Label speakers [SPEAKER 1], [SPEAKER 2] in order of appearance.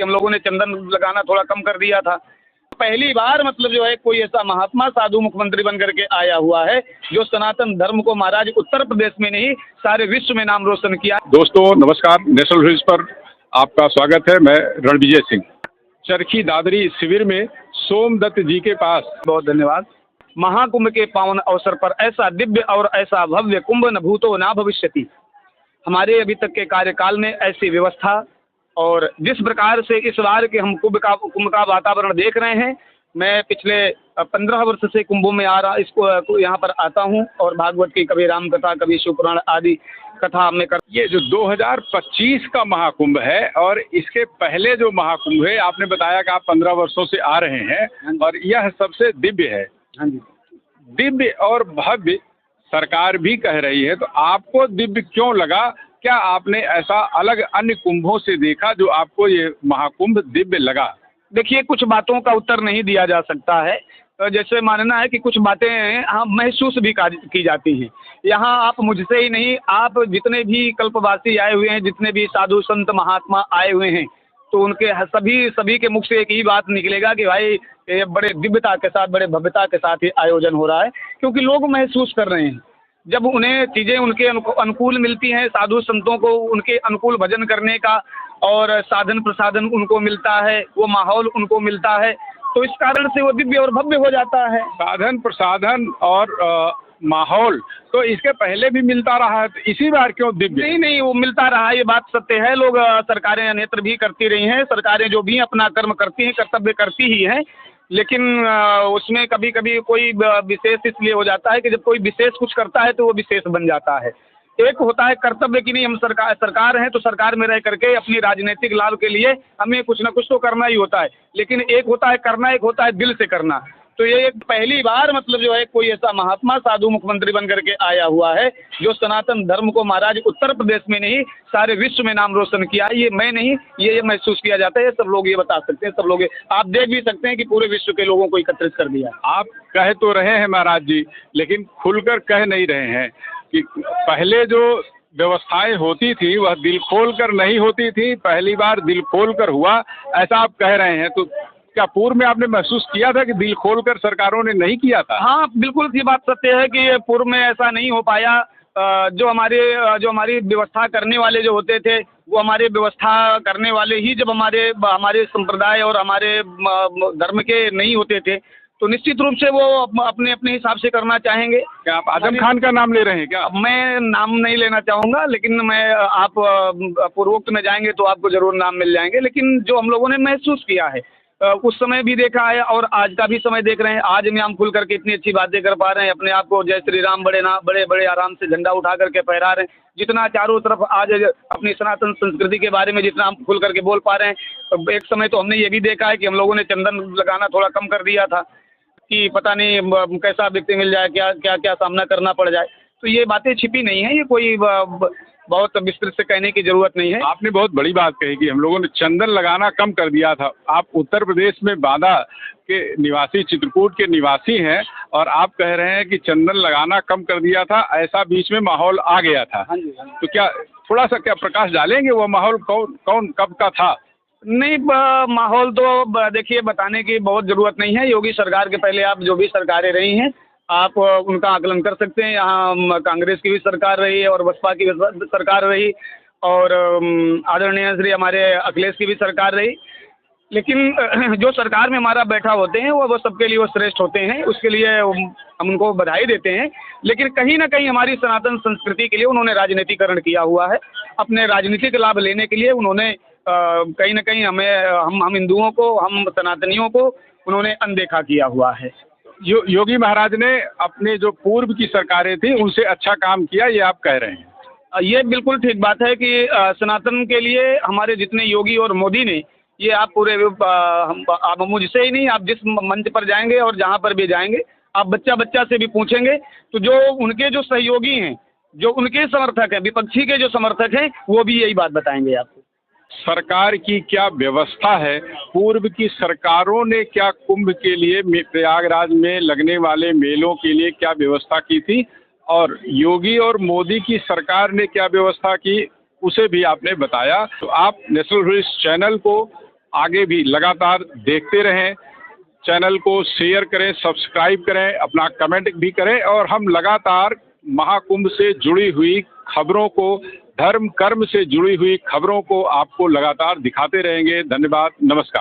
[SPEAKER 1] हम लोगों ने चंदन लगाना थोड़ा कम कर दिया था। पहली बार मतलब जो है कोई ऐसा महात्मा साधु मुख्यमंत्री बन करके आया हुआ है जो सनातन धर्म को महाराज उत्तर प्रदेश में नहीं सारे विश्व में नाम रोशन किया।
[SPEAKER 2] दोस्तों नमस्कार, नेशनल न्यूज पर आपका स्वागत है। मैं रणविजय सिंह। चरखी दादरी शिविर में सोमदत्त जी के पास
[SPEAKER 1] बहुत धन्यवाद। महाकुंभ के पावन अवसर पर ऐसा दिव्य और ऐसा भव्य कुंभ न भूतो न भविष्यति। हमारे अभी तक के कार्यकाल में ऐसी व्यवस्था और जिस प्रकार से इस बार के हम कुंभ का वातावरण देख रहे हैं, मैं पिछले 15 वर्ष से कुंभों में आ रहा इसको यहाँ पर आता हूँ और भागवत की कभी राम कथा कभी शिव पुराण आदि कथा में कर।
[SPEAKER 2] ये जो 2025 का महाकुंभ है और इसके पहले जो महाकुंभ है, आपने बताया कि आप 15 वर्षों से आ रहे हैं और यह सबसे दिव्य है।
[SPEAKER 1] हाँ जी,
[SPEAKER 2] दिव्य और भव्य सरकार भी कह रही है, तो आपको दिव्य क्यों लगा? क्या आपने ऐसा अलग अन्य कुंभों से देखा जो आपको ये महाकुंभ दिव्य लगा?
[SPEAKER 1] देखिए, कुछ बातों का उत्तर नहीं दिया जा सकता है। जैसे मानना है कि कुछ बातें हम महसूस भी की जाती हैं। यहाँ आप मुझसे ही नहीं, आप जितने भी कल्पवासी आए हुए हैं, जितने भी साधु संत महात्मा आए हुए हैं, तो उनके सभी के मुख से एक ही बात निकलेगा कि भाई ये बड़े दिव्यता के साथ बड़े भव्यता के साथ ही आयोजन हो रहा है। क्योंकि लोग महसूस कर रहे हैं, जब उन्हें चीज़ें उनके अनुकूल मिलती हैं, साधु संतों को उनके अनुकूल भजन करने का और साधन प्रसादन उनको मिलता है, वो माहौल उनको मिलता है, तो इस कारण से वो दिव्य और भव्य हो जाता है।
[SPEAKER 2] साधन प्रसादन और माहौल तो इसके पहले भी मिलता रहा है, तो इसी बार क्यों दिव्य?
[SPEAKER 1] नहीं, वो मिलता रहा, ये बात सत्य है। लोग सरकारें अन्यत्र भी करती रही हैं, सरकारें जो भी अपना कर्म करती हैं, कर्तव्य करती ही हैं, लेकिन उसमें कभी कभी कोई विशेष इसलिए हो जाता है कि जब कोई विशेष कुछ करता है तो वो विशेष बन जाता है। एक होता है कर्तव्य की नहीं, हम सरकार हैं तो सरकार में रह करके अपनी राजनीतिक लाभ के लिए हमें कुछ ना कुछ तो करना ही होता है, लेकिन एक होता है करना, एक होता है दिल से करना। तो ये एक पहली बार मतलब जो है कोई ऐसा महात्मा साधु मुख्यमंत्री बन करके आया हुआ है जो सनातन धर्म को महाराज उत्तर प्रदेश में नहीं सारे विश्व में नाम रोशन किया। ये मैं नहीं, ये महसूस किया जाता है, सब लोग ये बता सकते हैं, सब लोग आप देख भी सकते हैं कि पूरे विश्व के लोगों को एकत्रित कर दिया।
[SPEAKER 2] आप कह तो रहे हैं महाराज जी, लेकिन खुलकर कह नहीं रहे हैं कि पहले जो व्यवस्थाएं होती थी वह दिल खोल कर नहीं होती थी, पहली बार दिल खोल कर हुआ, ऐसा आप कह रहे हैं। तो क्या पूर्व में आपने महसूस किया था कि दिल खोलकर सरकारों ने नहीं किया था?
[SPEAKER 1] हाँ, बिल्कुल ये बात सत्य है कि पूर्व में ऐसा नहीं हो पाया। जो हमारी व्यवस्था करने वाले जो होते थे, वो हमारे व्यवस्था करने वाले ही जब हमारे संप्रदाय और हमारे धर्म के नहीं होते थे, तो निश्चित रूप से वो अपने अपने हिसाब से करना चाहेंगे।
[SPEAKER 2] क्या आप आजम खान का नाम ले रहे हैं क्या?
[SPEAKER 1] मैं नाम नहीं लेना चाहूँगा, लेकिन आप पूर्वोक्त में जाएंगे तो आपको जरूर नाम मिल जाएंगे। लेकिन जो हम लोगों ने महसूस किया है, उस समय भी देखा है और आज का भी समय देख रहे हैं। आज में हम खुल करके इतनी अच्छी बातें कर पा रहे हैं, अपने आप को जय श्री राम बड़े आराम से झंडा उठा करके फहरा रहे हैं। जितना चारों तरफ आज अपनी सनातन संस्कृति के बारे में जितना हम खुल करके बोल पा रहे हैं। एक समय तो हमने ये भी देखा है कि हम लोगों ने चंदन लगाना थोड़ा कम कर दिया था कि पता नहीं कैसा व्यक्ति मिल जाए, क्या सामना करना पड़ जाए। तो ये बातें छिपी नहीं है, ये कोई बहुत विस्तृत से कहने की जरूरत नहीं है।
[SPEAKER 2] आपने बहुत बड़ी बात कही कि हम लोगों ने चंदन लगाना कम कर दिया था। आप उत्तर प्रदेश में बांदा के निवासी, चित्रकूट के निवासी हैं और आप कह रहे हैं कि चंदन लगाना कम कर दिया था, ऐसा बीच में माहौल आ गया था।
[SPEAKER 1] हाँ जी।
[SPEAKER 2] तो क्या थोड़ा सा प्रकाश डालेंगे, वो माहौल कौन कब का था?
[SPEAKER 1] नहीं, माहौल तो देखिए बताने की बहुत ज़रूरत नहीं है। योगी सरकार के पहले आप जो भी सरकारें रही हैं आप उनका आकलन कर सकते हैं। यहाँ कांग्रेस की भी सरकार रही है और बसपा की भी सरकार रही और आदरणीय श्री हमारे अखिलेश की भी सरकार रही। लेकिन जो सरकार में हमारा बैठा होते हैं वो सबके लिए वो श्रेष्ठ होते हैं, उसके लिए हम उनको बधाई देते हैं। लेकिन कहीं ना कहीं हमारी सनातन संस्कृति के लिए उन्होंने राजनीतिकरण किया हुआ है। अपने राजनीतिक लाभ लेने के लिए उन्होंने कहीं ना कहीं हम हिंदुओं को, हम सनातनियों को उन्होंने अनदेखा किया हुआ है।
[SPEAKER 2] योगी महाराज ने अपने जो पूर्व की सरकारें थी उनसे अच्छा काम किया, ये आप कह रहे हैं?
[SPEAKER 1] ये बिल्कुल ठीक बात है कि सनातन के लिए हमारे जितने योगी और मोदी ने, ये आप पूरे आप मुझसे ही नहीं, आप जिस मंच पर जाएंगे और जहाँ पर भी जाएंगे आप बच्चा से भी पूछेंगे तो जो उनके जो सहयोगी हैं, जो उनके समर्थक हैं, विपक्षी के जो समर्थक हैं, वो भी यही बात बताएंगे आपको।
[SPEAKER 2] सरकार की क्या व्यवस्था है? पूर्व की सरकारों ने क्या कुंभ के लिए, प्रयागराज में लगने वाले मेलों के लिए क्या व्यवस्था की थी और योगी और मोदी की सरकार ने क्या व्यवस्था की, उसे भी आपने बताया। तो आप नेशनल न्यूज चैनल को आगे भी लगातार देखते रहें। चैनल को शेयर करें, सब्सक्राइब करें, अपना कमेंट भी करें और हम लगातार महाकुंभ से जुड़ी हुई खबरों को, धर्म कर्म से जुड़ी हुई खबरों को आपको लगातार दिखाते रहेंगे। धन्यवाद, नमस्कार।